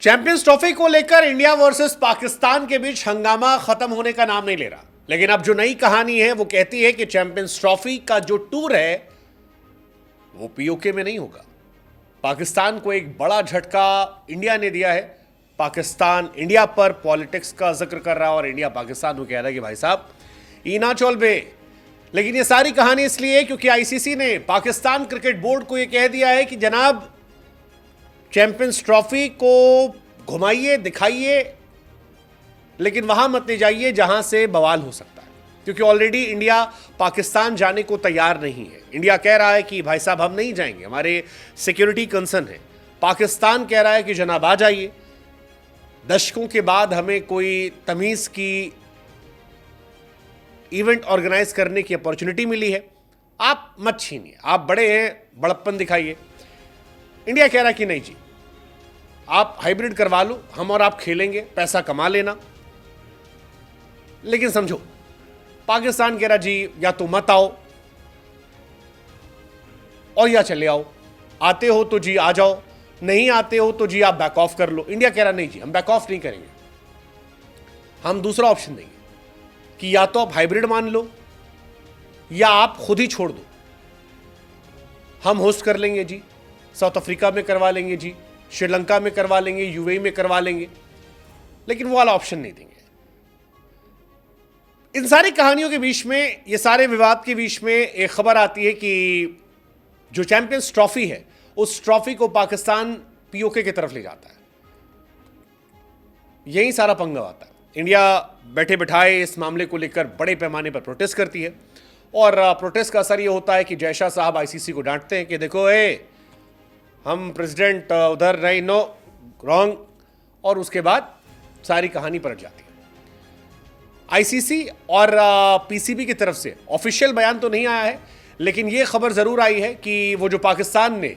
Champions trophy को लेकर India versus Pakistan के बीच हंगामा खत्म होने का नाम नहीं ले रहा। लेकिन अब जो नई कहानी है वो कहती है कि चैंपियंस ट्रॉफी का जो टूर है वो पीओके में नहीं होगा। पाकिस्तान को एक बड़ा झटका इंडिया ने दिया है। पाकिस्तान इंडिया पर पॉलिटिक्स का जिक्र कर रहा है और इंडिया पाकिस्तान को कह रहा है कि भाई साहब ईना चोल बे। लेकिन ये सारी कहानी इसलिए क्योंकि आईसीसी ने पाकिस्तान क्रिकेट बोर्ड को यह कह दिया है कि जनाब चैंपियंस ट्रॉफी को घुमाइए दिखाइए, लेकिन वहां मत ले जाइए जहां से बवाल हो सकता है, क्योंकि ऑलरेडी इंडिया पाकिस्तान जाने को तैयार नहीं है। इंडिया कह रहा है कि भाई साहब हम नहीं जाएंगे, हमारे सिक्योरिटी कंसर्न है। पाकिस्तान कह रहा है कि जनाब आ जाइए, दशकों के बाद हमें कोई तमीज की इवेंट ऑर्गेनाइज करने की अपॉर्चुनिटी मिली है, आप मत छीनिए, आप बड़े हैं, बड़प्पन दिखाइए। इंडिया कह रहा है कि नहीं जी, आप हाइब्रिड करवा लो, हम और आप खेलेंगे, पैसा कमा लेना। लेकिन समझो पाकिस्तान कह रहा जी या तो मत आओ और या चले आओ, आते हो तो जी आ जाओ, नहीं आते हो तो जी आप बैक ऑफ कर लो। इंडिया कह रहा नहीं जी, हम बैक ऑफ नहीं करेंगे, हम दूसरा ऑप्शन देंगे कि या तो आप हाइब्रिड मान लो या आप खुद ही छोड़ दो, हम होस्ट कर लेंगे जी, साउथ अफ्रीका में करवा लेंगे जी, श्रीलंका में करवा लेंगे, यूएई में करवा लेंगे, लेकिन वो वाला ऑप्शन नहीं देंगे। इन सारी कहानियों के बीच में, ये सारे विवाद के बीच में एक खबर आती है कि जो चैंपियंस ट्रॉफी है उस ट्रॉफी को पाकिस्तान पीओके की तरफ ले जाता है। यही सारा पंगा आता है। इंडिया बैठे बिठाए इस मामले को लेकर बड़े पैमाने पर प्रोटेस्ट करती है और प्रोटेस्ट का असर यह होता है कि जयशाह साहब आईसीसी को डांटते हैं कि देखो हम प्रेसिडेंट उधर नहीं, नो रॉन्ग, और उसके बाद सारी कहानी पलट जाती है। आईसीसी और पीसीबी की तरफ से ऑफिशियल बयान तो नहीं आया है, लेकिन यह खबर जरूर आई है कि वो जो पाकिस्तान ने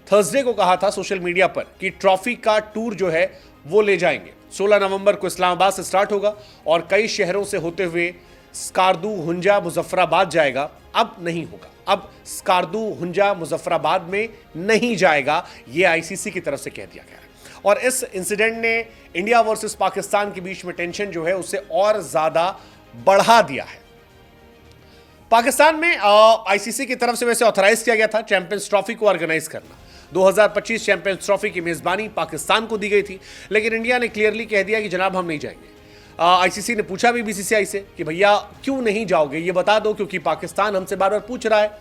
थर्सडे को कहा था सोशल मीडिया पर कि ट्रॉफी का टूर जो है वो ले जाएंगे। 16 नवंबर को इस्लामाबाद से स्टार्ट होगा और कई शहरों से होते हुए स्कार्दू, हुंजा, मुजफ्फराबाद जाएगा। अब नहीं होगा, अब स्कार्दू, हुंजा, मुजफ्फराबाद में नहीं जाएगा, यह आईसीसी की तरफ से कह दिया गया है। और इस इंसिडेंट ने इंडिया वर्सेस पाकिस्तान के बीच में टेंशन जो है उसे और ज्यादा बढ़ा दिया है। पाकिस्तान में आईसीसी की तरफ से वैसे ऑथराइज किया गया था चैंपियंस ट्रॉफी को ऑर्गेनाइज करना। 2025 चैंपियंस ट्रॉफी की मेजबानी पाकिस्तान को दी गई थी, लेकिन इंडिया ने क्लियरली कह दिया कि जनाब हम नहीं जाएंगे। आईसीसी ने पूछा भी बीसीसीआई से कि भैया क्यों नहीं जाओगे, ये बता दो, क्योंकि पाकिस्तान हमसे बार बार पूछ रहा है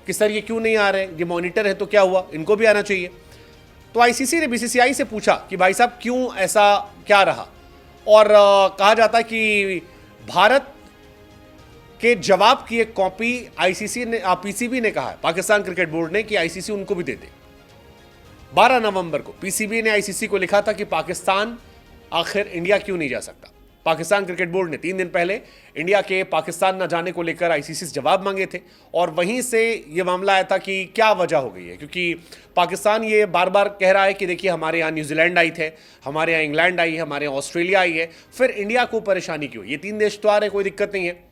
कि सर ये क्यों नहीं आ रहे हैं, ये मॉनिटर है तो क्या हुआ, इनको भी आना चाहिए। तो आईसीसी ने बीसीसीआई से पूछा कि भाई साहब क्यों ऐसा क्या रहा, और कहा जाता है कि भारत के जवाब की एक कॉपी आईसीसी ने, पीसीबी ने कहा है, पाकिस्तान क्रिकेट बोर्ड ने, कि आईसीसी उनको भी दे दे। 12 नवंबर को पीसीबी ने आईसीसी को लिखा था कि पाकिस्तान आखिर इंडिया क्यों नहीं जा सकता। पाकिस्तान क्रिकेट बोर्ड ने 3 दिन पहले इंडिया के पाकिस्तान न जाने को लेकर आईसीसी से जवाब मांगे थे, और वहीं से यह मामला आया था कि क्या वजह हो गई है, क्योंकि पाकिस्तान ये बार बार कह रहा है कि देखिए हमारे यहाँ न्यूजीलैंड आई थे, हमारे यहाँ इंग्लैंड आई है, हमारे यहाँ ऑस्ट्रेलिया आई है, फिर इंडिया को परेशानी क्यों, ये 3 देश तो आ रहे, कोई दिक्कत नहीं है।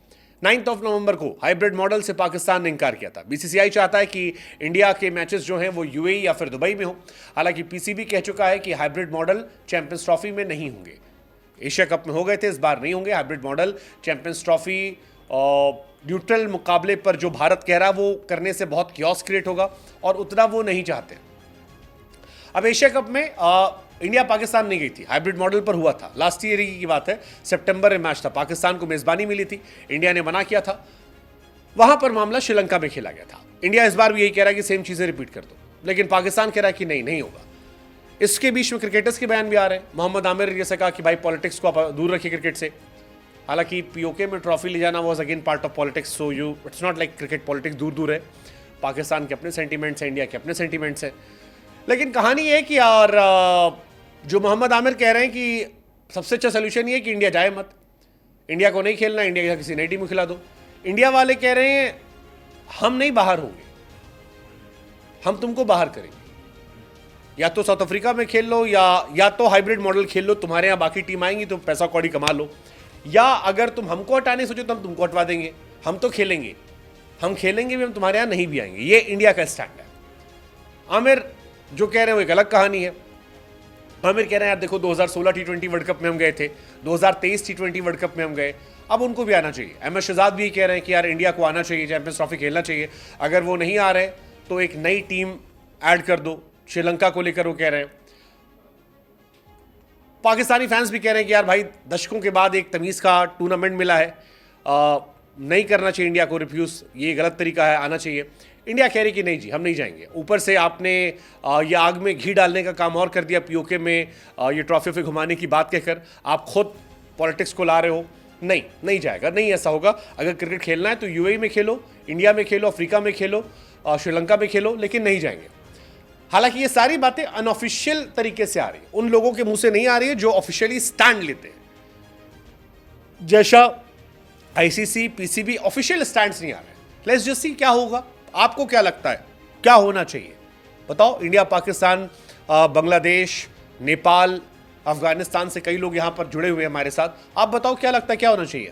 9 नवंबर को हाइब्रिड मॉडल से पाकिस्तान ने इनकार किया था। बीसीसीआई चाहता है कि इंडिया के मैचेस जो हैं वो यूएई या फिर दुबई में हो। हालांकि पीसीबी कह चुका है कि हाइब्रिड मॉडल चैंपियंस ट्रॉफी में नहीं होंगे। एशिया कप में हो गए थे, इस बार नहीं होंगे hybrid model. Champions trophy neutral मुकाबले पर जो भारत कह रहा है वो करने से बहुत क्योस क्रिएट होगा और उतना वो नहीं चाहते। अब एशिया कप में इंडिया पाकिस्तान नहीं गई थी, हाइब्रिड मॉडल पर हुआ था, लास्ट ईयर की बात है, सितंबर में मैच था, पाकिस्तान को मेजबानी मिली थी, इंडिया ने मना किया था, वहां पर मामला श्रीलंका में खेला गया था। इंडिया इस बार भी यही कह रहा है कि सेम चीजें रिपीट कर दो, लेकिन पाकिस्तान कह रहा है कि नहीं होगा। इसके बीच में क्रिकेटर्स के बयान भी आ रहे हैं। मोहम्मद आमिर ने जैसे कहा कि भाई पॉलिटिक्स को आप दूर रखिए क्रिकेट से। हालांकि पीओके में ट्रॉफी ले जाना was again part of politics, so you it's not like cricket politics दूर है। पाकिस्तान के अपने सेंटीमेंट्स हैं, इंडिया के अपने सेंटीमेंट्स हैं, लेकिन कहानी ये है कि यार जो मोहम्मद आमिर कह रहे हैं कि सबसे अच्छा सोल्यूशन ये है कि इंडिया जाए मत, इंडिया को नहीं खेलना, इंडिया का किसी नई टीम को खिला दो। इंडिया वाले कह रहे हैं हम नहीं बाहर होंगे, हम तुमको बाहर करेंगे, या तो साउथ अफ्रीका में खेल लो या तो हाइब्रिड मॉडल खेल लो, तुम्हारे यहाँ बाकी टीम आएंगी तो पैसा कौड़ी कमा लो, या अगर तुम हमको हटाने सोचो तो हम तुमको हटवा देंगे, हम तो खेलेंगे, हम खेलेंगे भी, हम तुम्हारे यहाँ नहीं भी आएंगे। ये इंडिया का स्टैंड है। आमिर जो कह रहे हैं वो एक अलग कहानी है। आमिर कह रहे हैं यार देखो 2016 टी20 वर्ल्ड कप में हम गए थे, 2023 टी20 वर्ल्ड कप में हम गए, अब उनको भी आना चाहिए। अहमद शहजाद भी कह रहे हैं कि यार इंडिया को आना चाहिए, चैंपियंस ट्रॉफी खेलना चाहिए। अगर वो नहीं आ रहे तो एक नई टीम ऐड कर दो। श्रीलंका को लेकर वो कह रहे हैं। पाकिस्तानी फैंस भी कह रहे हैं कि यार भाई दशकों के बाद एक तमीज़ का टूर्नामेंट मिला है, नहीं करना चाहिए इंडिया को रिफ्यूज़, ये गलत तरीका है, आना चाहिए। इंडिया कह रही कि नहीं जी हम नहीं जाएंगे। ऊपर से आपने ये आग में घी डालने का काम और कर दिया पीओके में, ये ट्रॉफी पे घुमाने की बात कहकर आप खुद पॉलिटिक्स को ला रहे हो। नहीं जाएगा, नहीं ऐसा होगा। अगर क्रिकेट खेलना है तो यूएई में खेलो, इंडिया में खेलो, अफ्रीका में खेलो, श्रीलंका में खेलो, लेकिन नहीं जाएंगे। हालांकि ये सारी बातें अनऑफिशियल तरीके से आ रही है, उन लोगों के मुंह से नहीं आ रही है जो ऑफिशियली स्टैंड लेते हैं। जैसा आईसीसी, पीसीबी ऑफिशियल स्टैंड्स नहीं आ रहे। लेट्स जस्ट सी क्या होगा। आपको क्या लगता है क्या होना चाहिए बताओ। इंडिया, पाकिस्तान, बांग्लादेश, नेपाल, अफगानिस्तान से कई लोग यहां पर जुड़े हुए हैं हमारे साथ। आप बताओ क्या लगता है क्या होना चाहिए।